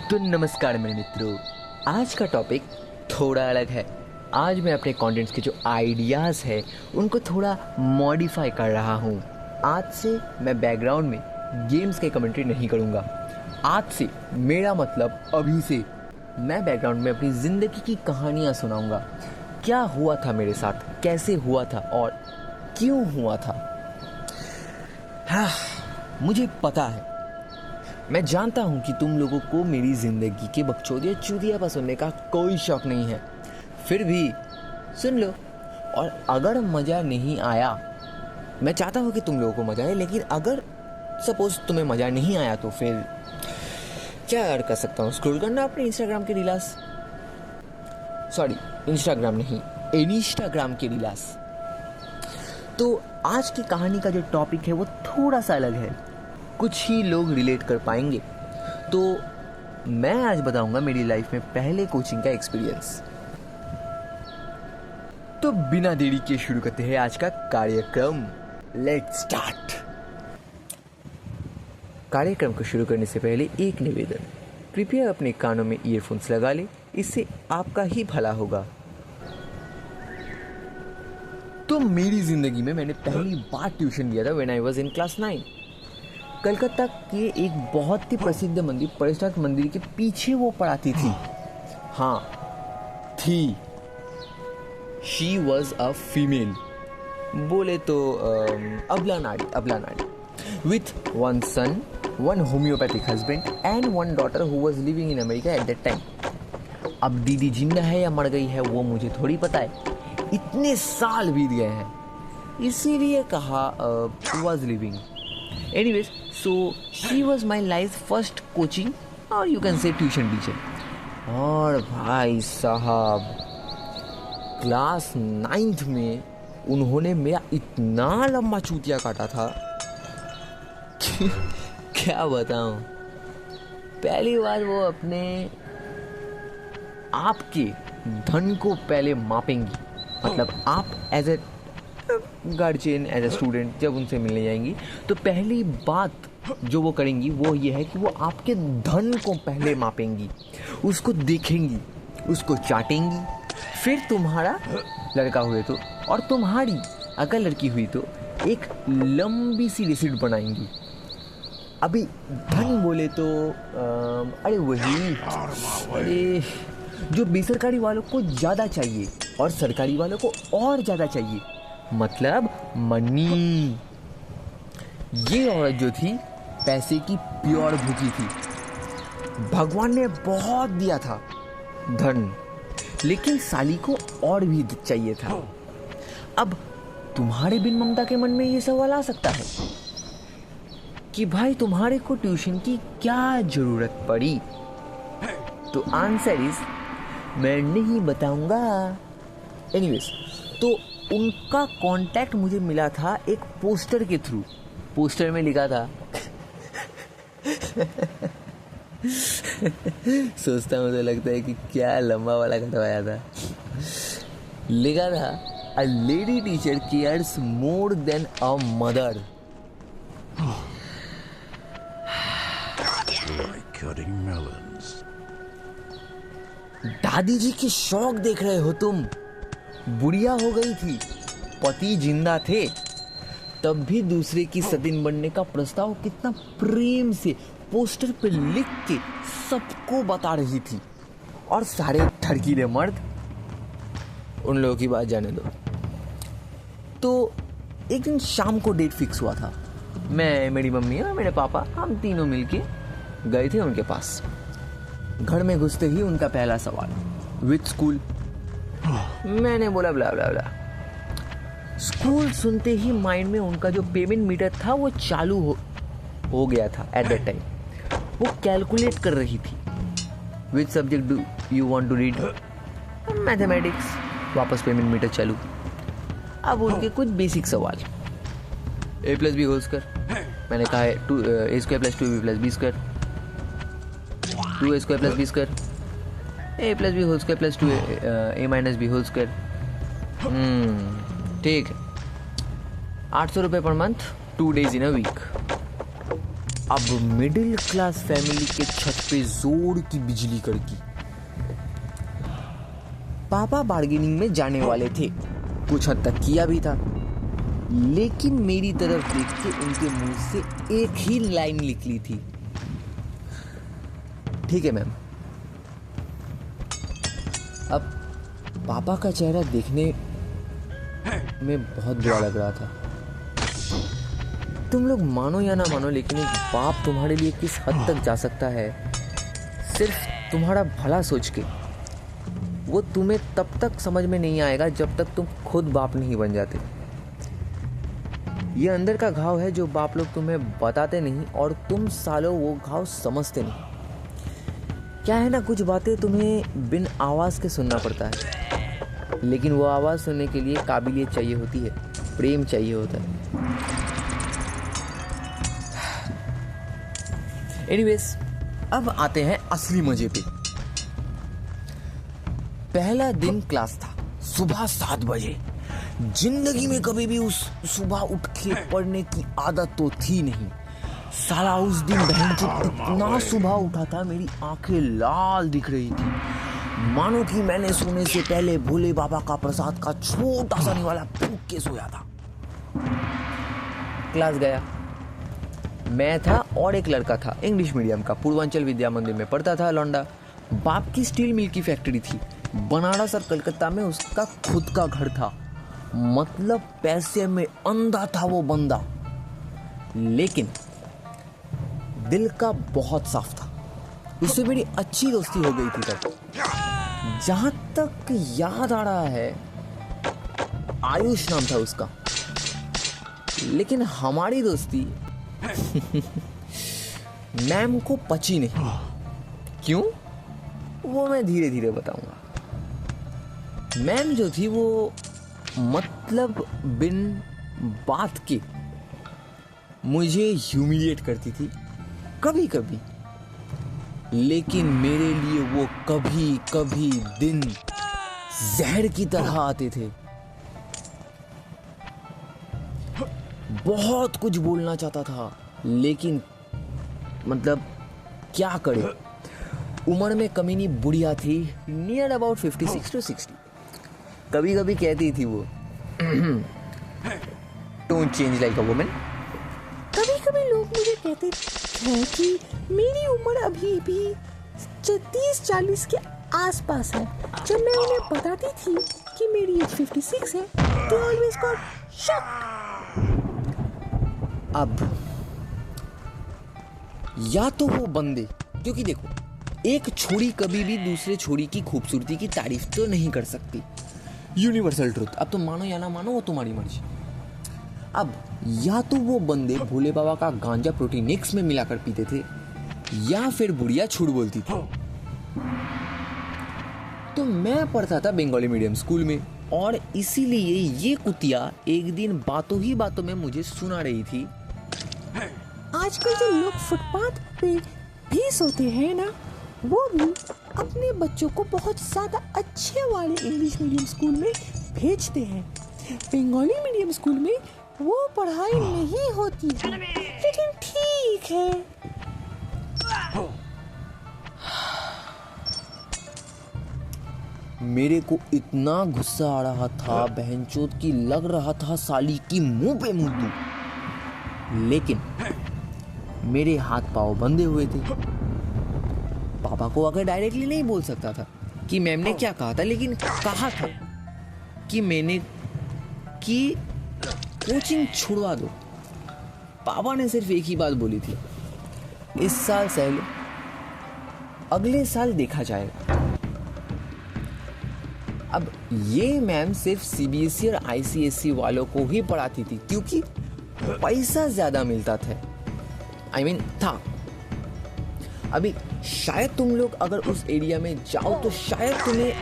तो नमस्कार मेरे मित्रों, आज का टॉपिक थोड़ा अलग है। आज मैं अपने कंटेंट्स के जो आइडियाज़ हैं उनको थोड़ा मॉडिफाई कर रहा हूँ। आज से मैं बैकग्राउंड में गेम्स के कमेंट्री नहीं करूँगा। आज से मेरा मतलब अभी से मैं बैकग्राउंड में अपनी ज़िंदगी की कहानियाँ सुनाऊँगा। क्या हुआ था मेरे साथ, कैसे हुआ था और क्यों हुआ था। हाँ, मुझे पता है, मैं जानता हूँ कि तुम लोगों को मेरी ज़िंदगी के बकचोदिया चूतिया सुनने का कोई शौक नहीं है, फिर भी सुन लो। और अगर मज़ा नहीं आया, मैं चाहता हूँ कि तुम लोगों को मज़ा आए, लेकिन अगर सपोज़ तुम्हें मज़ा नहीं आया तो फिर क्या कर सकता हूँ, स्क्रॉल करना अपने इंस्टाग्राम के रीलास। सॉरी, इंस्टाग्राम नहीं, इंस्टाग्राम के रीलास। तो आज की कहानी का जो टॉपिक है वो थोड़ा सा अलग है, कुछ ही लोग रिलेट कर पाएंगे। तो मैं आज बताऊंगा मेरी लाइफ में पहले कोचिंग का एक्सपीरियंस। तो बिना देरी के शुरू करते हैं आज का कार्यक्रम। Let's start. कार्यक्रम को शुरू करने से पहले एक निवेदन, कृपया अपने कानों में ईयरफोन्स लगा लें, इससे आपका ही भला होगा। तो मेरी ज़िंदगी में मैंने पहली बार ट्यूशन दिया था when I was in class 9। Calcutta के एक बहुत ही प्रसिद्ध मंदिर परेशनाथ मंदिर के पीछे वो पढ़ाती थी। हाँ थी, शी वॉज अ फीमेल, बोले तो अबला नाड़ी with one son, one homeopathic husband and one daughter who was living in America at that time. अब दीदी जिंदा है या मर गई है वो मुझे थोड़ी पता है, इतने साल बीत गए हैं, इसीलिए कहा was living. Anyways, so she was my life's first coaching or you can say tuition teacher. और भाई साहब, क्लास 9th में उन्होंने मेरा इतना लंबा चूतिया काटा था कि क्या बताऊं। पहली बार वो अपने आपके धन को पहले मापेंगी, मतलब आप as a guardian, as a student जब उनसे मिलने जाएंगी तो पहली बात जो वो करेंगी वो ये है कि वो आपके धन को पहले मापेंगी, उसको देखेंगी, उसको चाटेंगी, फिर तुम्हारा लड़का हुए तो और तुम्हारी अगर लड़की हुई तो एक लंबी सी रिसीट बनाएंगी। अभी धन बोले तो अरे जो बेसरकारी वालों को ज़्यादा चाहिए और सरकारी वालों को और ज़्यादा चाहिए, मतलब मनी। ये औरत जो थी पैसे की प्योर भूखी थी। भगवान ने बहुत दिया था धन, लेकिन साली को और भी चाहिए था। अब तुम्हारे बिन ममता के मन में ये सवाल आ सकता है कि भाई तुम्हारे को ट्यूशन की क्या जरूरत पड़ी। तो आंसर इज मैं नहीं बताऊंगा। एनीवेज, तो उनका कांटेक्ट मुझे मिला था एक पोस्टर के थ्रू। पोस्टर में लिखा था सोचता हूँ तो लगता है कि क्या लंबा वाला कटवाया था। लिखा था a lady teacher cares more than a mother. दादी जी के शौक देख रहे हो तुम। बुढ़िया हो गई थी, पति जिंदा थे, तब भी दूसरे की सतीन बनने का प्रस्ताव कितना प्रेम से पोस्टर पे लिख के सबको बता रही थी। और सारे ठरकीले मर्द, उन लोगों की बात जाने दो। तो एक दिन शाम को डेट फिक्स हुआ था। मैं, मेरी मम्मी और मेरे पापा, हम तीनों मिलके गए थे उनके पास। घर में घुसते ही उनका पहला सवाल, विथ स्कूल। मैंने बोला ब्ला ब्ला ब्ला। स्कूल सुनते ही माइंड में उनका जो पेमेंट मीटर था वो चालू हो गया था। एट दैट टाइम वो कैलकुलेट कर रही थी, which subject do you want to read, mathematics. वापस पेमेंट मीटर चालू। अब उनके कुछ बेसिक सवाल, a plus B whole square. मैंने कहा है a square plus 2b plus B square, 2a square plus B square, a plus B whole square plus 2a minus B whole square. ठीक है, 800 रुपये per month, 2 days in a week. अब middle class family के छत पे जोर की बिजली कड़की। पापा बार्गेनिंग में जाने वाले थे, कुछ हद तक किया भी था, लेकिन मेरी तरफ देख के उनके मुंह से एक ही लाइन निकली थी, ठीक है मैम। अब पापा का चेहरा देखने में बहुत बुरा लग रहा था। तुम लोग मानो या ना मानो, लेकिन एक बाप तुम्हारे लिए किस हद तक जा सकता है सिर्फ तुम्हारा भला सोच के, वो तुम्हें तब तक समझ में नहीं आएगा जब तक तुम खुद बाप नहीं बन जाते। ये अंदर का घाव है जो बाप लोग तुम्हें बताते नहीं, और तुम सालों वो घाव समझते नहीं। क्या है ना, कुछ बातें तुम्हें बिन आवाज़ के सुनना पड़ता है, लेकिन वो आवाज़ सुनने के लिए काबिलियत चाहिए होती है, प्रेम चाहिए होता है। एनीवेज, अब आते हैं असली मजे पे। पहला दिन क्लास था, सुबह 7 बजे। जिंदगी में कभी भी उस सुबह उठ के पढ़ने की आदत तो थी नहीं। साला उस दिन बहनचोद इतना सुबह उठा था, मेरी आंखें लाल दिख रही थी, मानो कि मैंने सोने से पहले भोले बाबा का प्रसाद का छोटा सा निवाला फूंक के सोया था। क्लास गया, मैं था और एक लड़का था, इंग्लिश मीडियम का, पूर्वांचल विद्या मंदिर में पढ़ता था लौंडा। बाप की स्टील मिल की फैक्ट्री थी, बनारस और कलकत्ता में उसका खुद का घर था, मतलब पैसे में अंधा था वो बंदा, लेकिन दिल का बहुत साफ था। उससे मेरी अच्छी दोस्ती हो गई थी तब। जहां तक याद आ रहा है, आयुष नाम था उसका, लेकिन हमारी दोस्ती मैम को पची नहीं। क्यों, वो मैं धीरे धीरे बताऊंगा। मैम जो थी वो मतलब बिन बात के मुझे ह्यूमिलिएट करती थी कभी कभी, लेकिन मेरे लिए वो कभी कभी दिन जहर की तरह आते थे। बहुत कुछ बोलना चाहता था, लेकिन मतलब क्या करे, उम्र में कमीनी बुढ़िया थी, नियर अबाउट 56 to 60। कभी कभी कहती थी वो, don't change like a woman. कभी कभी लोग मुझे कहते हैं कि मेरी उम्र अभी भी 30-40 के आसपास है। जब मैं उन्हें बताती थी कि मेरी एज 56 है, they always got shocked। अब या तो वो बंदे, क्योंकि देखो, एक छोरी कभी भी दूसरे छोरी की खूबसूरती की तारीफ तो नहीं कर सकती, यूनिवर्सल ट्रुथ। अब तुम मानो या ना मानो, वो तुम्हारी मर्जी। अब या तो वो बंदे भोले बाबा का गांजा प्रोटीन मिक्स में मिलाकर पीते थे, या फिर बुढ़िया झूठ बोलती थी। तो मैं पढ़ता था बंगाली मीडियम स्कूल में, और इसीलिए ये कुतिया एक दिन बातों ही बातों में मुझे सुना रही थी, आजकल जो लोग फुटपाथ पे भी सोते हैं ना, वो भी अपने बच्चों को बहुत ज़्यादा अच्छे वाले इंग्लिश मीडियम स्कूल में भेजते हैं। बंगाली मीडियम स्कूल में वो पढ़ाई नहीं होती है, लेकिन ठीक है। मेरे को इतना गुस्सा आ रहा था बहनचोद की, लग रहा था साली की मुंह पे मुंह दूं, लेकिन मेरे हाथ पांव बंधे हुए थे। पापा को अगर डायरेक्टली नहीं बोल सकता था कि मैम ने क्या कहा था, लेकिन कहा था कि मैंने कि कोचिंग छुड़वा दो। पापा ने सिर्फ एक ही बात बोली थी, इस साल सह लो, अगले साल देखा जाएगा। अब ये मैम सिर्फ सीबीएसई और आईसीएसई वालों को ही पढ़ाती थी, क्योंकि पैसा ज्यादा मिलता था, था। अभी शायद तुम लोग अगर उस एरिया में जाओ तो शायद तुम्हें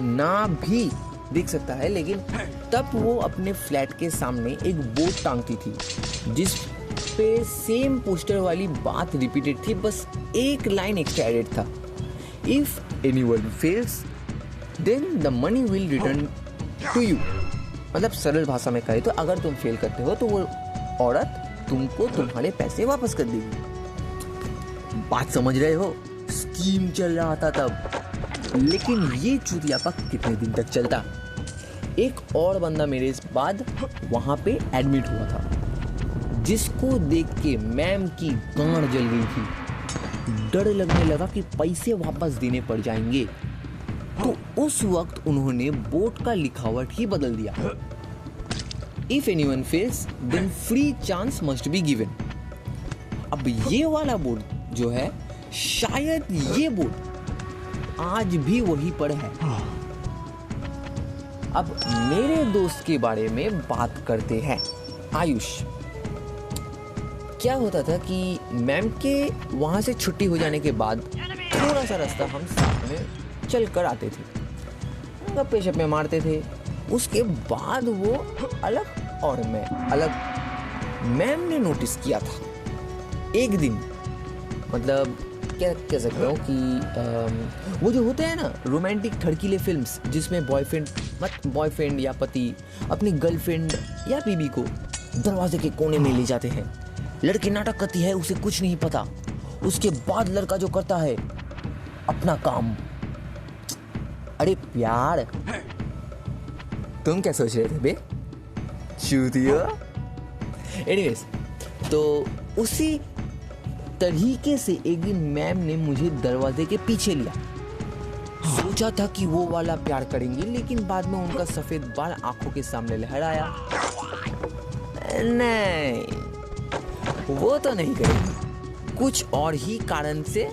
ना भी दिख सकता है, लेकिन तब वो अपने फ्लैट के सामने एक बोर्ड टांगती थी जिस पे सेम पोस्टर वाली बात रिपीटेड थी, बस एक लाइन एक्स्ट्रा एडेड था, if anyone fails then the money will return to you. मतलब सरल भाषा में कहे तो अगर तुम फेल करते हो तो वो औरत तुमको तुम्हारे पैसे वापस कर देगी। बात समझ रहे हो? स्कीम चल रहा था तब। लेकिन ये चूतियापा कितने दिन तक चलता? एक और बंदा मेरे इस बाद वहां पे एडमिट हुआ था, जिसको देख के मैम की गांड जल गई थी। डर लगने लगा कि पैसे वापस देने पड़ जाएंगे, तो उस वक्त उन्होंने बोर्ड का लिखावट ही बदल दिया। If anyone fails then free chance must be given. अब ये वाला बोर्ड जो है, शायद ये बोर्ड आज भी वहीं पर है। अब मेरे दोस्त के बारे में बात करते हैं, आयुष। क्या होता था कि मैम के वहाँ से छुट्टी हो जाने के बाद थोड़ा सा रास्ता हम साथ में चल कर आते थे, गप्पे शप्पे मारते थे। उसके बाद वो अलग और मैं अलग। मैम ने नोटिस किया था एक दिन, मतलब क्या कह सकता हूँ कि वो जो होते हैं ना रोमांटिक ठड़कीले फिल्म्स, जिसमें बॉयफ्रेंड या पति अपनी गर्लफ्रेंड या बीबी को दरवाजे के कोने में ले जाते हैं। लड़की नाटक करती है, उसे कुछ नहीं पता। उसके बाद लड़का जो करता है अपना काम। अरे प्यार, तुम क्या सोच रहे थे बे चूतिया? एनीवेज, तो उसी तरीके से एक दिन मैम ने मुझे दरवाजे के पीछे लिया। सोचा था कि वो वाला प्यार करेंगे, लेकिन बाद में उनका सफेद बाल आंखों के सामने लहराया। नहीं, वो तो नहीं करेंगे। कुछ और ही कारण से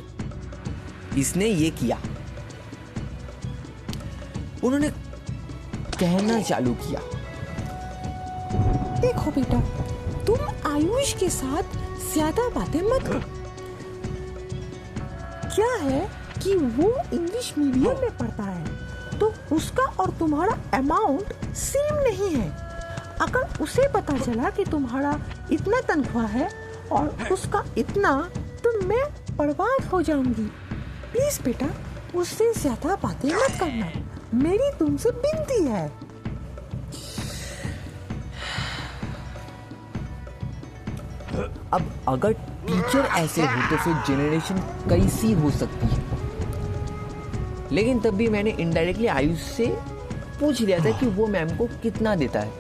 इसने ये किया। उन्होंने कहना चालू किया, देखो बेटा, तुम आयुष के साथ ज्यादा बातें मत करो। क्या है कि वो इंग्लिश मीडियम में पढ़ता है, तो उसका और तुम्हारा अमाउंट सेम नहीं है। अगर उसे पता चला कि तुम्हारा इतना तनख्वाह है और उसका इतना, तो मैं बर्बाद हो जाऊंगी। प्लीज बेटा, उससे ज्यादा बातें मत करना, मेरी तुमसे विनती है। अब अगर टीचर ऐसे हो तो फिर जनरेशन कैसी हो सकती है? लेकिन तब भी मैंने इनडायरेक्टली आयुष से पूछ लिया था कि वो मैम को कितना देता है।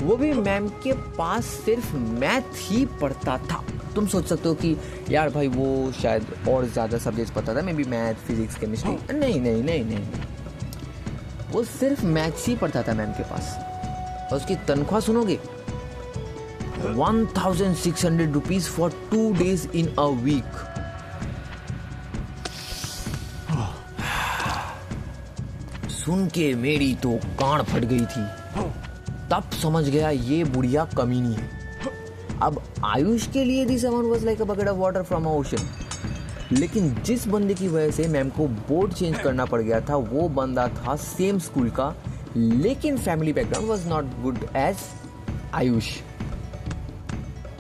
वो भी मैम के पास सिर्फ मैथ ही पढ़ता था। तुम सोच सकते हो कि यार भाई वो शायद और ज़्यादा सब्जेक्ट्स पढ़ता था, may be math, physics, chemistry. नहीं, वो सिर्फ मैथ्स ही पढ़ता था मैम के पास। और उसकी तनख्वाह सुनोगे, 1600 rupees for 2 days in a week। सुन के मेरी तो कान फट गई थी। तब समझ गया ये बुढ़िया कमीनी है। अब आयुष के लिए this amount was like a bucket of water from a ocean. लेकिन जिस बंदे की वजह से मैम को बोर्ड चेंज करना पड़ गया था, वो बंदा था सेम स्कूल का, लेकिन family background was not good as Ayush.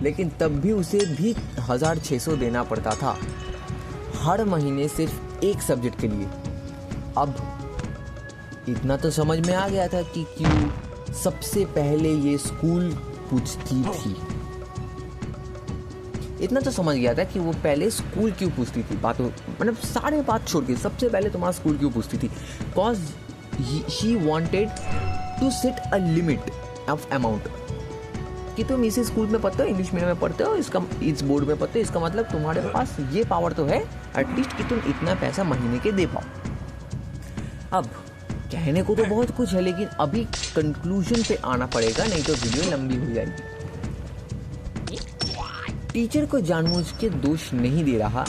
लेकिन तब भी उसे भी 1600 देना पड़ता था हर महीने, सिर्फ एक सब्जेक्ट के लिए। अब इतना तो समझ में आ गया था कि क्यों सबसे पहले ये स्कूल पूछती थी। इतना तो समझ गया था कि वो पहले स्कूल क्यों पूछती थी। बातों मतलब सारे बात छोड़ के सबसे पहले तुम्हारा स्कूल क्यों पूछती थी? Cause she wanted to set a limit of amount कि तुम इसी स्कूल में पढ़ते हो, इंग्लिश मीडियम में पढ़ते हो, इस बोर्ड में पढ़ते हो, इसका मतलब तुम्हारे पास ये पावर तो है एटलीस्ट कि तुम इतना पैसा महीने के दे पाओ। अब कहने को तो बहुत कुछ है, लेकिन अभी कंक्लूजन पे आना पड़ेगा, नहीं तो वीडियो लंबी हो जाएगी। टीचर को जानबूझ के दोष नहीं दे रहा।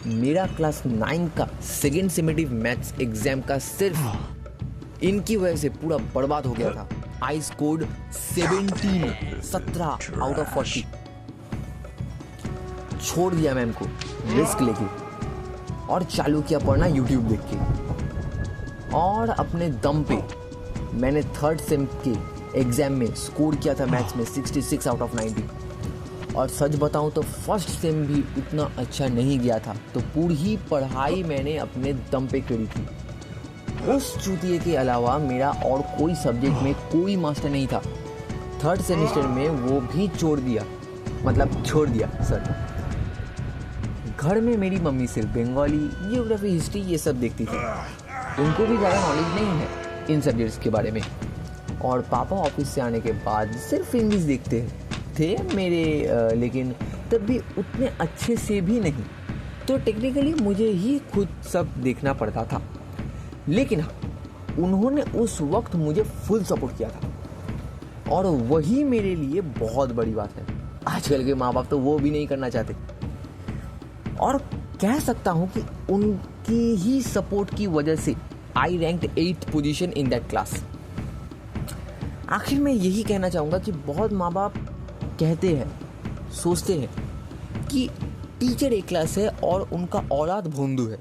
मेरा क्लास 9 का सेकेंड सेमेटिव मैथ्स एग्जाम का सिर्फ इनकी वजह से पूरा बर्बाद हो गया था। I scored 17 out of 40। छोड़ दिया मैम को रिस्क लेके और चालू किया पढ़ना यूट्यूब देख के। और अपने दम पे मैंने थर्ड सेम के एग्जाम में स्कोर किया था मैथ्स में 66 आउट ऑफ 90। और सच बताऊं तो फर्स्ट सेम भी उतना अच्छा नहीं गया था, तो पूरी पढ़ाई मैंने अपने दम पे करी थी। उस चूतिए के अलावा मेरा और कोई सब्जेक्ट में कोई मास्टर नहीं था। 3rd सेमेस्टर में वो भी छोड़ दिया सर। घर में मेरी मम्मी सिर्फ बंगाली, जियोग्राफी, हिस्ट्री ये सब देखती थी। उनको भी ज़्यादा नॉलेज नहीं है इन सब्जेक्ट्स के बारे में। और पापा ऑफिस से आने के बाद सिर्फ इंग्लिश देखते थे मेरे, लेकिन तब भी उतने अच्छे से भी नहीं। तो टेक्निकली मुझे ही खुद सब देखना पड़ता था। लेकिन हाँ, उन्होंने उस वक्त मुझे फुल सपोर्ट किया था और वही मेरे लिए बहुत बड़ी बात है। आजकल के माँ बाप तो वो भी नहीं करना चाहते। और कह सकता हूँ कि उनकी ही सपोर्ट की वजह से I ranked 8th position in that class. आखिर में यही कहना चाहूँगा कि बहुत माँ बाप कहते हैं, सोचते हैं कि टीचर एक क्लास है और उनका औलाद भोंदू है।